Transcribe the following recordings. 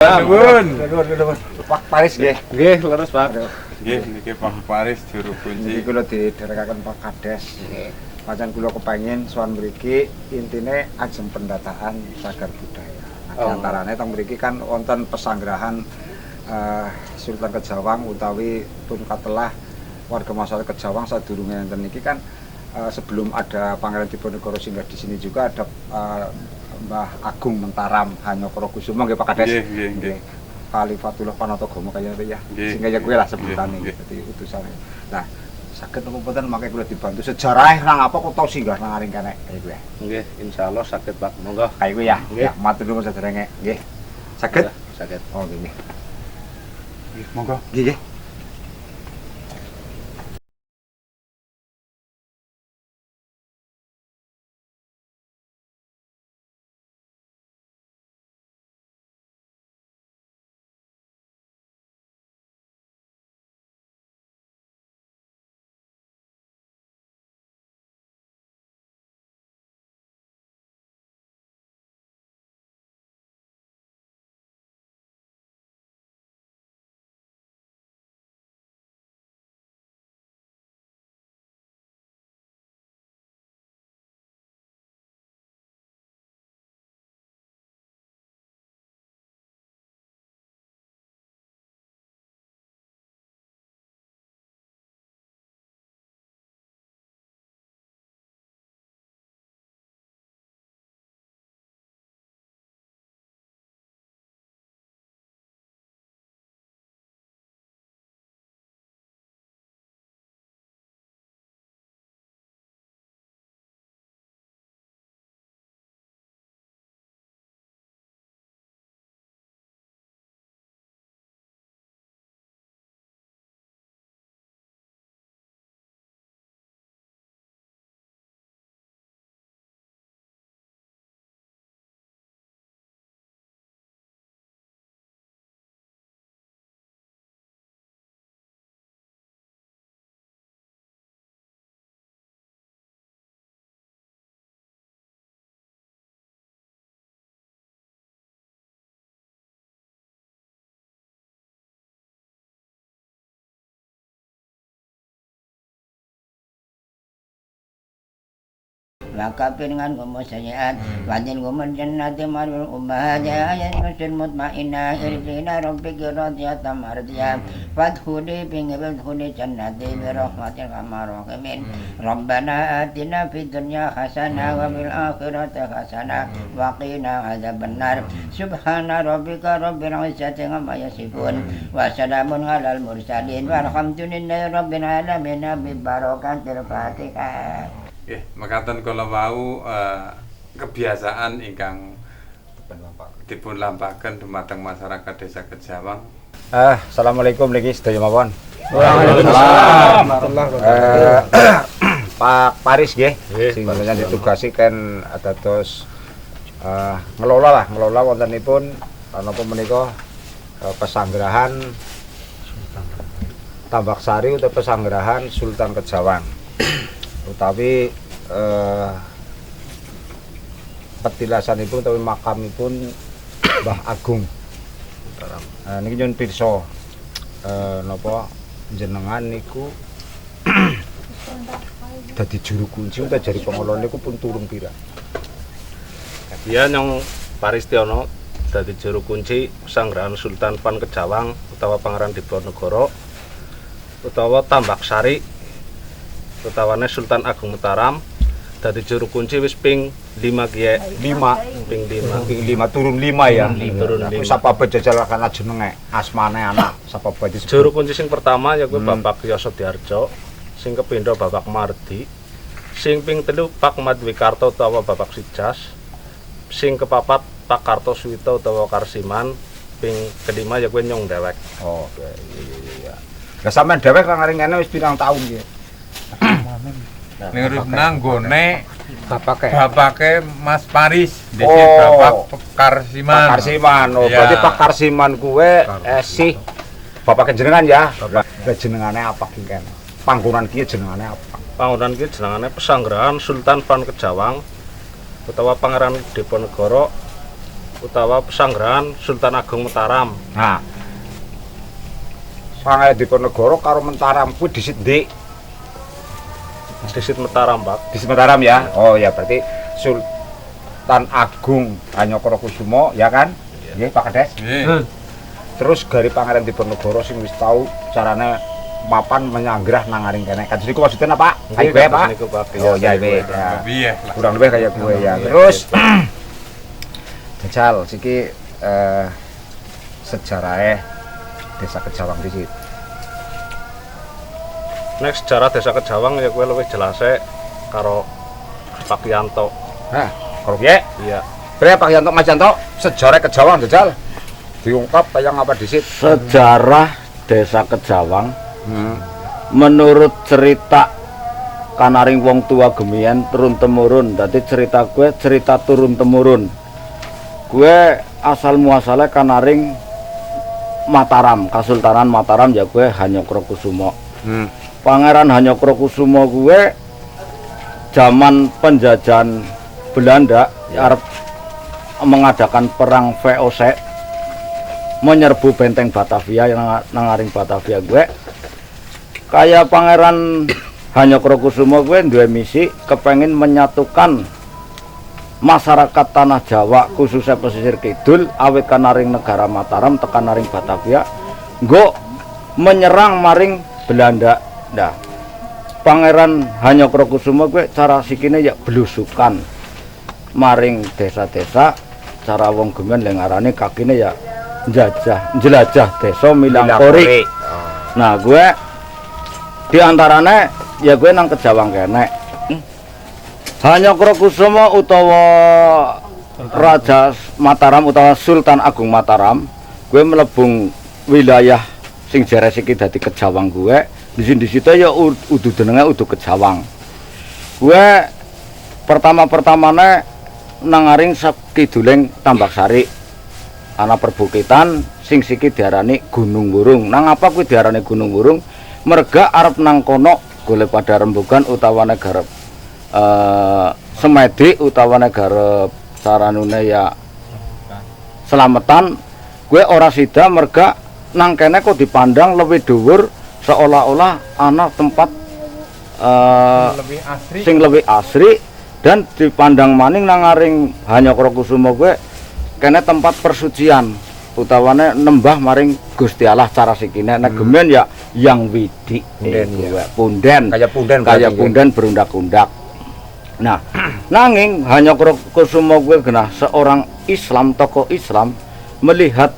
Nuwun. Pak Paris nggih. Nggih, leres, Pak. Nggih, niki Pak Paris juru kunci. Niki kula didherekaken Pak Kades. Pancen kula kepengin sowan mriki intine ajeng pendataan cagar budaya. Di antarane teng mriki kan wonten pesanggrahan Sultan Kejawang utawi Tun Katelah warga masyarakat Kejawang sadurunge enten niki kan sebelum ada Pangeran Diponegoro singgah di sini juga ada Mbah Agung Mentaram Hanyokrokusumo nggih Pak Kades. Nggih. Khalifatullah Panatagama kaya ya. Nggih. Sehingga ya kuwi lah sebutane Nggih. dadi utusane. Nah, saged napa mboten mangke kula dibantu sejarah nang apa kok tau singgah nang aring kene kaya kuwi. Nggih, insyaallah saged, Pak. Monggo. Kaya kuwi ya. Nggih. Ya, matur nuwun sederenge. Nggih. Saged? Saged. Oh, nggih. Nggih, monggo. Nggih. Wakapiringan kumusayaan Wadil kumunjan nati marul umahadya Ayat musul mutmainah Irzina rabbiki radiyata mardiyah Fadhuli bingibil jannati Birahmatil kamarokimin Rabbana atina fid dunya hasanah Wa bil akhirati hasanah Wa qina azabannar Subhana rabbika rabbil izzati amma yasifun Wa salamun alal mursalin Walhamdulillahi rabbil alamin Bibarakatil Fatihah. Nggih, mekaten kala wau kebiasaan ingkang dipun lampahaken dumateng masyarakat Desa Kejawang. Assalamualaikum niki sedaya mawon. Waalaikumsalam. Pak Paris nggih. Nggih, Sing Pak jenengan ditugasi kan dados ngelola wontenipun napa menika pesanggrahan Tambak Sari utawa pesanggrahan Sultan Kejawang. Utawi petilasanipun utawi makamipun Mbah Agung. Niki nyuwun pirsa napa jenengan niku dadi juru kunci utawa jari pengelola niku pun turun pira. Dia yang Paristiono dadi juru kunci pesanggrahan Sultan Pan Kejawang utawa Pangeran Diponegoro utawa Tambak Sari utawane Sultan Agung Mataram dadi juru kunci wis ping 5 kiye 5 ping 5 ping 5 turun 5 ya. Turun 5. Sapa bejajalakan jenenge asmane anak sapa bae disebut. Juru kunci sing pertama ya kuwi Bapak Yoso Diarjo, sing kepindho Bapak Mardi, sing ping 3 Pak Madwikarto utawa Bapak Sijas, sing kepapat Pak Kartoswito utawa Karsiman, ping kelima ya kuwi Nyong Dewek. Oke, iya. Lah sampean dhewek nang aring kene wis pirang taun iki? Nurut nang gone Bapake Mas Paris, dhisik Oh. Bapak Karsiman. Pak Karsiman. Oh, Iya. berarti Pak Karsiman kuwe sih bapake jenengan ya. Lah jenengane apa ki kene? Panggonan ki jenengane apa? Panggonan iki jenengane Pesanggrahan Sultan Pan Kejawang utawa Pangeran Diponegoro utawa pesanggrahan Sultan Agung Mataram. Nah, Pangeran Diponegoro karo Mataram kuwi disit ndi? Disit Mataram, Pak. Disit Mataram ya. Oh ya, berarti Sultan Agung Hanyokrokusumo ya kan? Nggih, Pak Kades. Nggih. Terus gari Pangeran Diponegoro sing wis tau carane mapan menyanggrah nang aring kene. Kan niku maksudnya apa? Kayak gue, Pak. Niku, Pak. Oh ya, gue. Lebih ya. Kurang lebih kayak gue ya. Terus Jajal siki sejarahnya Desa Kejawang disit. Nek sejarah Desa Kejawang ya kowe luwih jelase karo Pak Yanto. Nah, kalau piye? Iya. Bre Pak Yanto Mas Yanto, sejarah Kejawang Jajal diungkap kayak apa disit? Sejarah Desa Kejawang menurut cerita kanaring wong tua gemian turun temurun. Dadi cerita gue cerita turun temurun. Gue asal muasalnya kanaring Mataram, Kasultanan Mataram ya gue Hanyokrokusumo. Pangeran Hanyokrokusumo gue zaman penjajahan Belanda ya arep mengadakan perang VOC menyerbu benteng Batavia yang nangaring Batavia gue. Kayak Pangeran Hanyokrokusumo gue duwe misi kepengen menyatukan masyarakat tanah Jawa khususnya pesisir kidul awit kanaring negara Mataram tekan naring Batavia nggo menyerang maring Belanda. Nah, Pangeran Hanyokrokusumo gue cara sikine ya belusukan maring desa-desa cara wong gemen lengarane kakine ya jelajah desa Milangkori. Nah, gue diantaranya ya gue nang Kejawang kene. Hanyokrokusumo utawa Raja Mataram utawa Sultan Agung Mataram gue melebung wilayah sing jere iki dadi Kejawang gue di situ ya udu jenenge udu Kejawang. Gue pertama-pertamane nangaring sakiduling Tambaksari ana perbukitan sing siki diarani Gunung Wurung. Nang apa kuwi diarani Gunung Wurung? Merga arep nang kono golek pada rembugan utawane garep semedi utawane garep saranune ya selamatan. Gue ora sida merga nang kene kok dipandang lebih dhuwur seolah-olah ana tempat Lebih asri. sing lebih asri dan dipandang maning nangaring Hanyokrokusumo gue kene tempat persucian utawane nembah maring Gusti Allah cara sikine nek gemen ya yang widi punden kayak punden berundak-undak. Nah, nanging Hanyokrokusumo gue genah seorang Islam, tokoh Islam melihat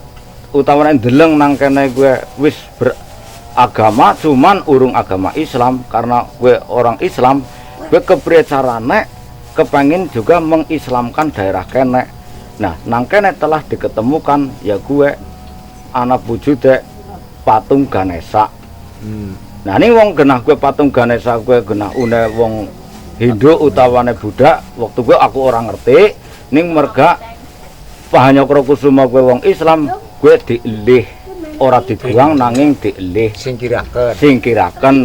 utawane ndeleng nang kene gue wis beragama cuman urung agama Islam. Karena gue orang Islam gue kepriye carane kepengin juga mengislamkan daerah kene. Nah, nang kene telah diketemukan ya gue anak wujude patung Ganesha. Nah, ini wong genah gue patung Ganesha gue genah une wong Hindu utawane Buddha. Waktu gue aku orang ngerti ning merga Pak Hanyokrokusumo gue wong Islam gue dielih ora dibuang nanging dielih singkiraken.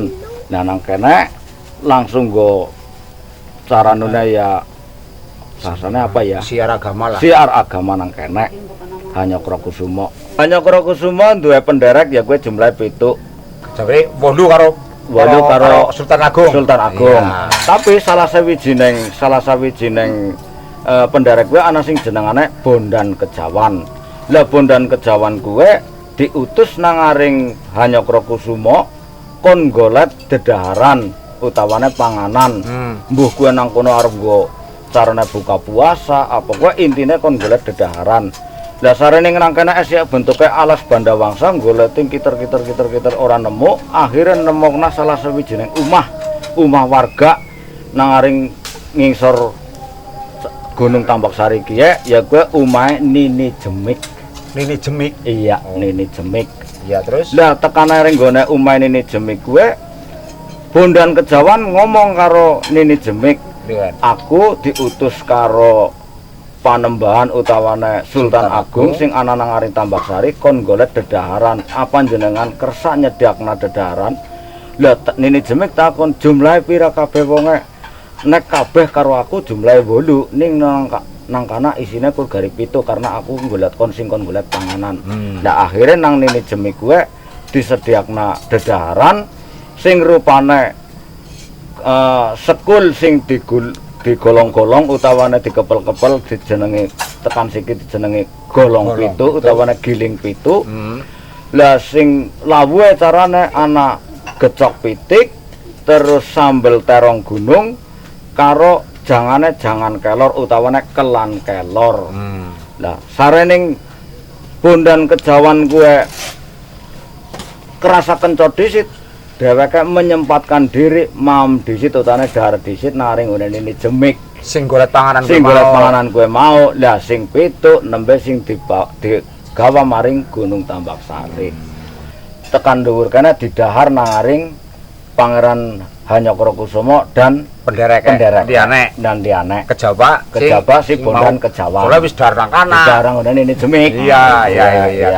Nah, nang kene langsung go caranune ya sasane apa ya Siar agama lah. siar agama nang kene Hanyokrokusumo. Hanyokrokusumo duwe penderek ya gue jumlah 7. Jadi 8 karo Sultan Agung. Iya. Tapi salah sawijining penderek gue ana sing jenengane Bondan Kejawan. Lah Bondan Kejawan gue diutus nangaring Hanyokrokusumo kon golet dedaharan utawane panganan. Mbuh gue nang kono arep nggo carane buka puasa apa gue intine kon golet dedaharan. Lah sarene nang kene es ya bentuke alas bandawangsa goleti kiter ora nemu. Akhirnya nemokna salah sawijining omah warga nangaring ngisor Gunung Tambaksari kiye ya gue omahe Nini Jemik. Nini Jemik. Iya, Nini Jemik. Iya, terus Lah tekane ring gone omahe Nini Jemik gue Bondan Kejawan ngomong karo Nini Jemik, aku diutus karo panembahan utawane Sultan Agung sing ana nang aring Tambaksari kon golek dedaharan. Apa jenengan kersa nyediakna dedaharan? Lah Nini Jemik takon jumlahe pira kabeh wonge? Nek kabeh karo aku jumlahe 8 ning nang nang kana isine kurgari pitu karena aku golek kon sing kon golek panganan. Lah akhirnya nang nini jemik gue disediakna dedaharan sing rupane sekul sing digolong-golong utawane dikepel-kepel dijenengi tekan sikit dijenengi golong pitu utawane giling pitu. Lah sing lawuhe carane ana gecok pitik terus sambel terong gunung karo jangane jangan kelor utawane kelan kelor. Lah sarening bondan kejawan gue kerasa kencot disit dheweke menyempatkan diri mam disit utawane dahar disit naring ngene ini jemik Sing golek panganan sing golek panganan gue mau. Lah sing pitu nembe sing digawa maring Gunung Tambaksari tekan dhuwur kene didahar naring Pangeran Hanyokrokusumo dan penderek Diane dan Diane kejaba si bondan kejawan. Soale wis darang kana. Darang ngene ini jemik. Iya.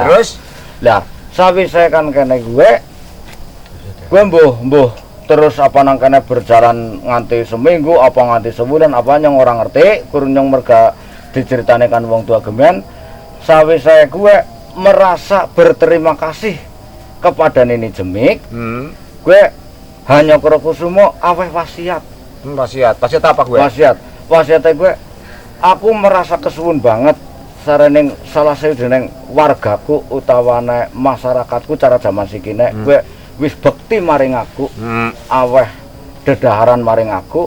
Terus lah sawise kan kene gue mbuh terus apa nang kene berjalan nganti seminggu apa nganti sebulan apa nyong orang ngerti kurang nyong merga diceritane kan wong tua gemen. Sawise gue merasa berterima kasih kepada Nini Jemik. Gue Hanyokrokusumo aweh wasiat. Wasiat apa gue? Wasiatnya gue aku merasa kesuwun banget sarening salah sawijining wargaku utawane masyarakatku cara zaman sikine gue wis bekti maring aku aweh dedaharan maring aku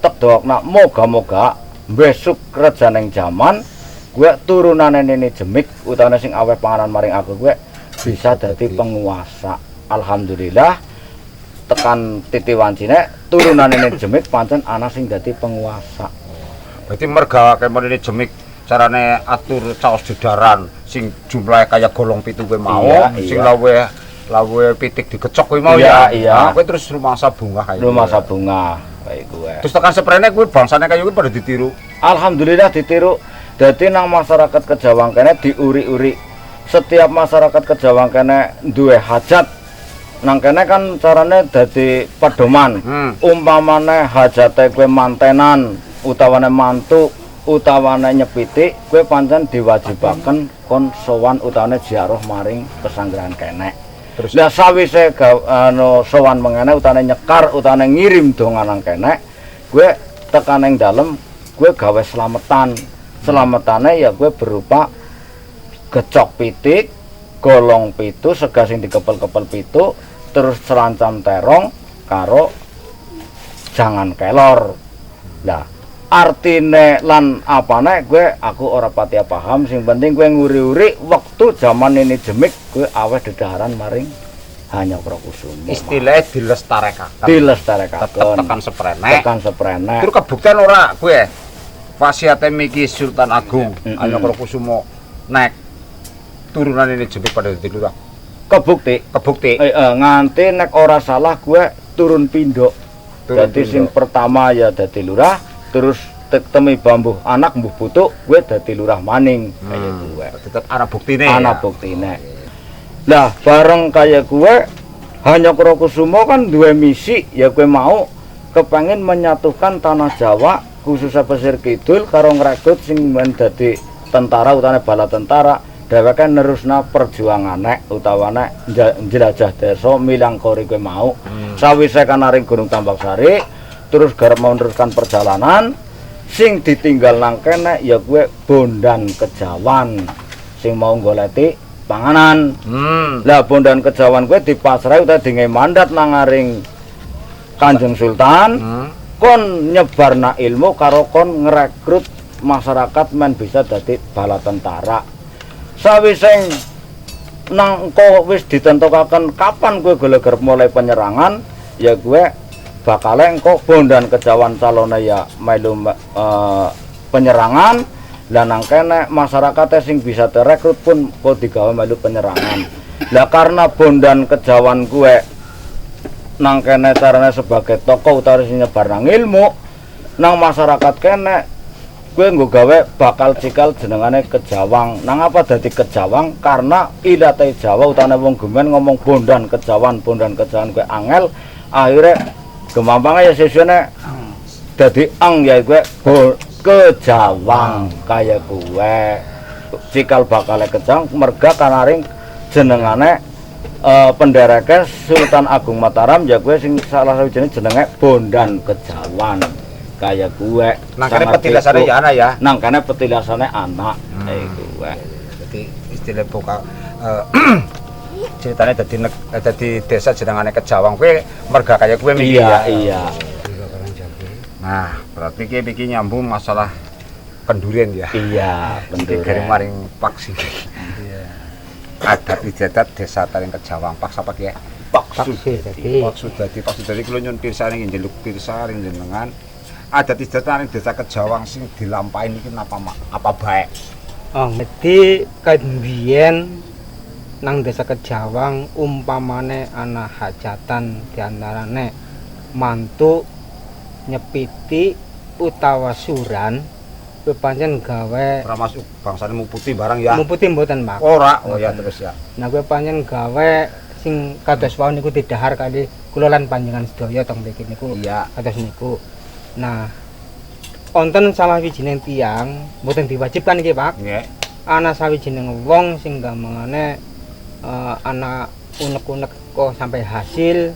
tek dokna moga-moga besok rejaning jaman gue turunane Nini Jemik utawane sing aweh panganan maring aku gue bisa dadi penguasa. Alhamdulillah tekan titi wancine turunan Nini Jemik pancen ana sing dadi penguasa. Berarti merga kemene Nini Jemik carane atur caos dedaran sing jumlahe kaya golong pitu kowe mau, sing lawe pitik digecok kowe mau Iya. Kowe terus rumangsa bunga kaya. Rumangsa bunga kayak gue. Terus tekan seprene kowe bangsane kaya kuwi pada ditiru. Alhamdulillah ditiru. Dadi nang masyarakat Kejawang kene diuri-uri. Setiap masyarakat Kejawang kene duwe hajat nang kene kan carane dadi pedoman. Umpamane hajate kowe mantenan utawane mantu utawane nyepiti kowe pancen diwajibaken kon sowan utawane ziarah maring pesanggrahan kene. Terus lah sawise sowan mengene utawane nyekar utawane ngirim donga nang kene kowe tekan ning dalem kowe gawe selametane ya kowe berupa gecok pitik golong pitu sega sing dikepel-kepel pitu terus serancam terong karo jangan kelor. Lah artine lan apane gue aku ora pati paham sing penting gue nguri-uri waktu zaman Nini Jemik gue aweh dedaharan maring Hanyokrokusumo. Istilahnya dilestarekaken. Tekan seprene. Terus kebuktian ora gue wasiate miki Sultan Agung Hanyokrokusumo nek turunan Nini Jemik pada dadi lurah. Kebukti. Nganti nek ora salah gue turun pindho. Dadi sing pertama ya dadi lurah, terus temi bambuh anak mbuh putu gue dadi lurah maning kaya gue. Tetep ana buktine. Buktine. Lah bareng kaya gue Hanyokrokusumo kan duwe misi ya gue mau kepengin menyatukan tanah Jawa khususnya pesisir kidul karo ngrekrut sing men dadi tentara utawane bala tentara. Dheweke nerusna perjuangane utawane njelajah desa milangkori kowe mau. Sawise kanaring Gunung Tambaksari terus garep meneruskan perjalanan sing ditinggal nang kene ya kowe bondan kejawan sing mau goleti panganan. Lah bondan kejawan kowe dipasrahi utawa dinge mandat nang ngaring Kanjeng Sultan kon nyebarna ilmu karo kon ngrekrut masyarakat men bisa dadi bala tentara. Sawise nang engko wis ditentukaken kapan kowe golek mulai penyerangan ya kowe bakal engko bondan kejawan calone ya melu penyerangan lan nang kene masyarakate sing bisa direkrut pun kok digawe melu penyerangan. Lah karena bondan kejawan kowe nang kene carane sebagai tokoh utawa sing nyebar nang ilmu nang masyarakat kene gue nggo gawe bakal cikal jenengane Kejawang. Nang apa dadi Kejawang? Karena ilate Jawa utane wong gemen ngomong bondan kejawan gue angel. Akhirnya gemampange ya sesune dadi ang ya gue Kejawang kaya kuwe cikal bakale Kejawang merga kanaring jenengane pendereke Sultan Agung Mataram ya kuwe sing salah sawijine jenenge Bondan Kejawan kaya kuwe Nangkane petilasane ya ana ya. nangkane petilasane anak kaya kuwe Jadi istilah buka ceritanya dadi desa jenengane Kejawang kuwi merga kaya kuwe miki ya. iya Nah, berarti iki nyambung masalah pendurian ya. iya Iki garing maring vaksin. Iya. Adat istiadat desa Taring Kejawang Pak sapa ki ya? Pak Sudadi kula nyuwun pirsane njaluk pirsa ring jenengan. Adat istiadat desa Kejawang sing dilampahi niki apa bae? Oh, jadi kadbiyen nang desa Kejawang umpamane ana hajatan diantarane mantu nyepiti utawa suran pancen gawe Ora masuk bangsane muputi barang ya. muputi mboten Pak. Ora, oh ya terus ya. Nah kuwi pancen gawe sing kados wau niku didhahar kali kula lan panjenengan sedaya teng mriki niku. Iya. Kados niku. Nah, wonten salah wijining tiyang mboten diwajibkan iki Pak. Nggih. Ana sawijining wong sing gamangane ana unek-unek kok sampai hasil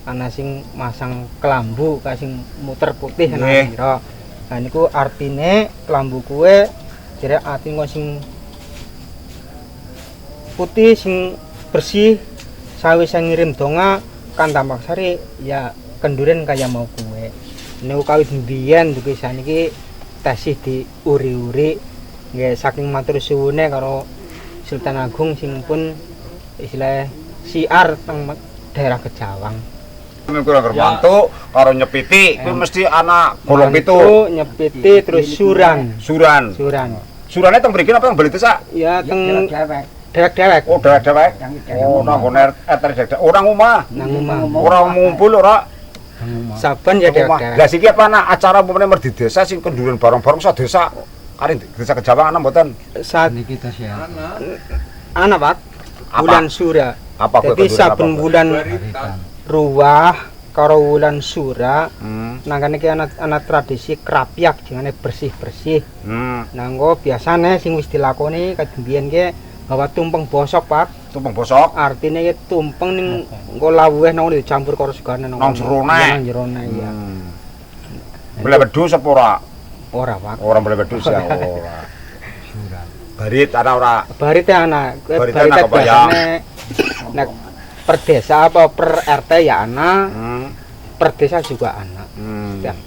ana sing masang kelambu ka sing muter putih ana Nggih. pira. Nah niku artine kelambu kuwe jere artine sing putih sing bersih sawise ngirim donga kan Tambak Sari ya kenduren kaya mau kuwe. Niku kawit mbiyen dugi saniki tasih diuri-uri nggih saking matur suwune karo Sultan Agung sing pun istilah siar teng daerah Kejawang. Kurang mantu karo nyepiti kuwi mesti ana golong pitu. Mantu, nyepiti terus suran. Suran. Surane teng mriki apa teng Bali Desa? Ya teng dewek-dewek. Oh, dewek-dewek. Oh, nang ngene eter dewek. Ora ngomah. Nang omah. Ora ngumpul ora. Saben ya dewek-dewek. Lah siki apa ana acara umpamane merdi desa sing kenduren bareng-bareng sa desa. Kari desa Kejawang ana mboten? Saat Niki kita siap. ana Pak. Apa? Bulan Sura. Apa kuwi Jadi kenduren saben apa? bulan ruwah karo wulan Sura nang kene iki ana tradisi krapyak jengane bersih-bersih. Nanggo biasane sing wis dilakoni kadembiyen ki bawa tumpeng bosok Pak. Tumpeng bosok. Artine ki tumpeng ning engko lawuhe nang dicampur karo segane nang Nang jerone ya. Boleh wedhus apa ora? Ora Pak. Ora boleh wedhus ya ora. Barit ana ora? Barite ana. Barite ana kebayang. biasane nek per desa apa per RT ya ana, per desa juga ana. Setiap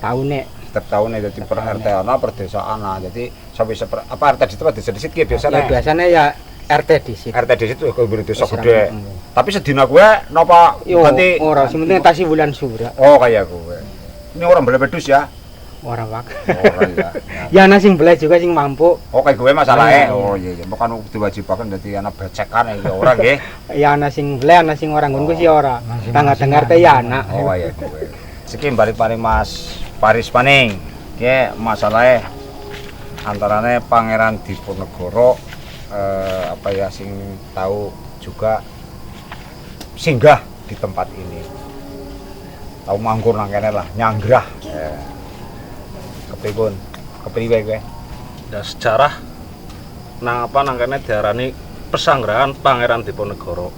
tahunnya. Setiap tahun jadi per RT ana, per desa ana. Jadi sampai apa RT di tempat desa disit ki biasanya. Ya biasanya ya RT disit. RT disit itu ke desa Wis gede. rampung. Tapi sedina gue napa Yo ganti ora sing penting tasi bulan Sura. oh kayak gue. Ini orang boleh wedhus ya? Ora Pak. Ora ya. Ya ana sing boleh juga sing mampu. Oh kayak gue masalahnya. Oh iya iya. Bukan diwajibkan jadi anak becekan ya orang nggih. Ya ana sing boleh ana sing ora nggonku sih ora. Tangga-tangga RT ya ana. Oh iya gue. Siki balik paling Mas Paris Paning. Ki masalahnya antarane Pangeran Diponegoro apa ya sing tahu juga singgah di tempat ini. Tahu manggur nang kene lah, nyanggrah. Kepikun, kepriwe kowe? Dan sejarah nang apa nang kene diarani pesanggrahan Pangeran Diponegoro.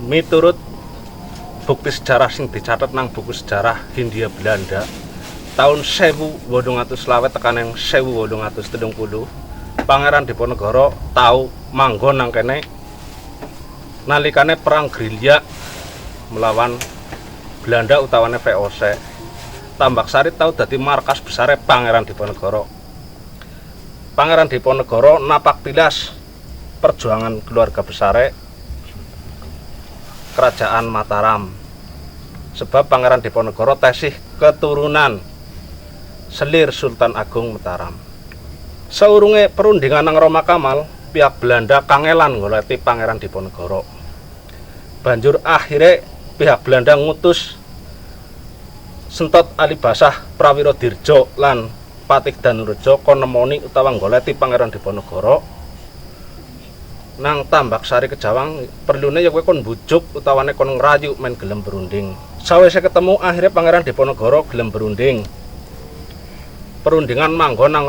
Miturut bukti sejarah sing dicatat nang buku sejarah Hindia Belanda tahun 1850 tekan yang 1870 Pangeran Diponegoro tahu manggon nang kene nalikane perang gerilya melawan Belanda utawane VOC. Tambak Sari tahu dadi markas besare Pangeran Diponegoro. Pangeran Diponegoro napak tilas perjuangan keluarga besare Kerajaan Mataram. Sebab Pangeran Diponegoro tasih keturunan selir Sultan Agung Mataram. Saurunge perundingan nang Roma Kamal, pihak Belanda kangelan goleti Pangeran Diponegoro. Banjur akhirnya pihak Belanda ngutus Sentot Alibasah Prawiro Dirjo lan Patik Danurejo kon nemoni utawa goleti Pangeran Diponegoro nang Tambak Sari Kejawang. Perlune ya kowe kon bujuk utawane kon ngrayu men gelem berunding. Sawise ketemu akhirnya Pangeran Diponegoro gelem berunding perundingan manggon nang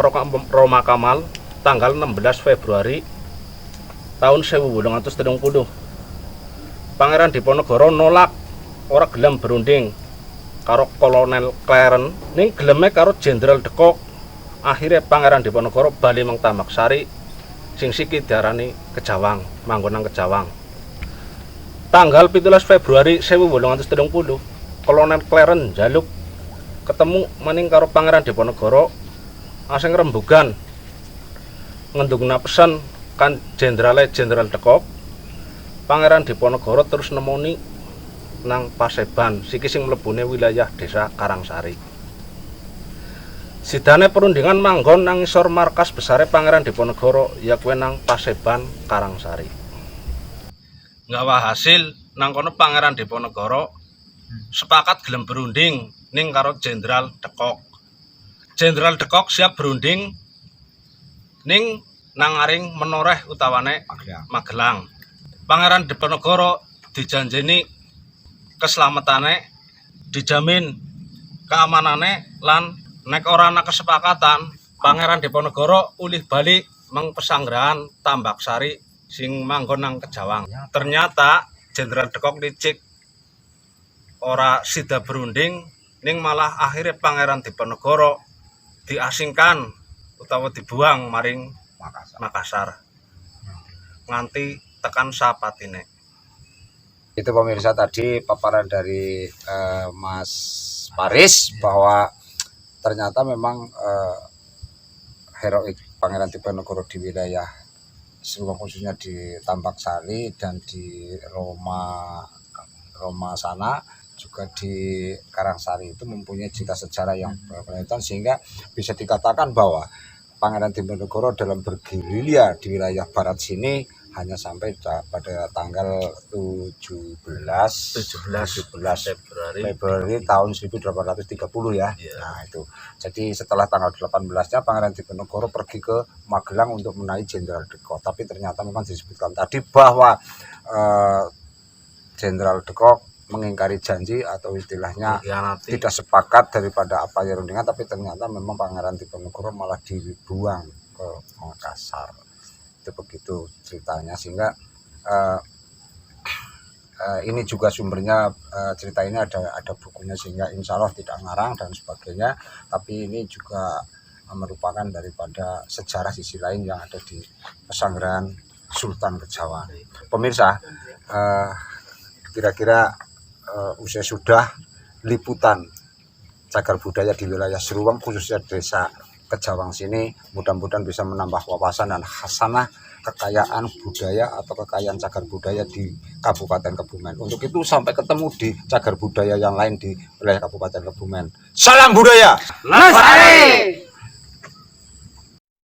Roma Kamal tanggal 16 Februari tahun 1830. Pangeran Diponegoro nolak ora gelem berunding karo Kolonel Claren ning geleme karo Jenderal de Kock. Akhirnya Pangeran Diponegoro bali mang Tambak-Sari sing siki diarani Kejawang, manggon nang Kejawang. Tanggal 17 Februari 1830, Kolonel Claren njaluk ketemu maning karo Pangeran Diponegoro asing rembugan ngendungna pesan kan Jenderal de Kock. Pangeran Diponegoro terus nemoni nang Paseban siki sing mlebune wilayah Desa Karangsari. Sidane perundingan manggon nang isor markas besare Pangeran Diponegoro ya kuwi nang Paseban Karangsari. Nggawa hasil nang kono Pangeran Diponegoro sepakat gelem berunding ning karo Jenderal de Kock. Jenderal de Kock siap berunding ning nang aring Menoreh utawane Magelang. Pangeran Diponegoro dijanjeni keselamatane, dijamin keamanane, lan nek ora ana kesepakatan Pangeran Diponegoro ulih balik meng pesanggrahan Tambak-Sari sing manggon nang Kejawang. Ternyata Jenderal de Kock licik ora sida berunding ning malah akhirnya Pangeran Diponegoro diasingkan utawa dibuang maring Makassar nganti tekan sapatine. Itu pemirsa tadi paparan dari Mas Paris bahwa ternyata memang heroik Pangeran Diponegoro di wilayah Sriwang khususnya di Tambak-Sari dan di Roma sana juga di Karangsari itu mempunyai cerita sejarah yang berkelanjutan sehingga bisa dikatakan bahwa Pangeran Diponegoro dalam bergerilya di wilayah barat sini hanya sampai pada tanggal 17 Februari tahun 1830 ya. Nah itu. Jadi setelah tanggal 18-nya Pangeran Diponegoro pergi ke Magelang untuk menaiki Jenderal de Kock. Tapi ternyata memang disebutkan tadi bahwa Jenderal de Kock mengingkari janji atau istilahnya tidak sepakat daripada apa yang dirundingan, tapi ternyata memang Pangeran Diponegoro malah dibuang ke Makassar. Itu begitu ceritanya sehingga ini juga sumbernya cerita ini ada bukunya sehingga insya Allah tidak ngarang dan sebagainya, tapi ini juga merupakan daripada sejarah sisi lain yang ada di pesanggrahan Sultan Kejawang. Pemirsa, kira-kira usai sudah liputan cagar budaya di wilayah Sriwang khususnya Desa Kejawang sini, mudah-mudahan bisa menambah wawasan dan khasanah kekayaan budaya atau kekayaan cagar budaya di Kabupaten Kebumen. Untuk itu sampai ketemu di cagar budaya yang lain di wilayah Kabupaten Kebumen. Salam budaya. Lestari.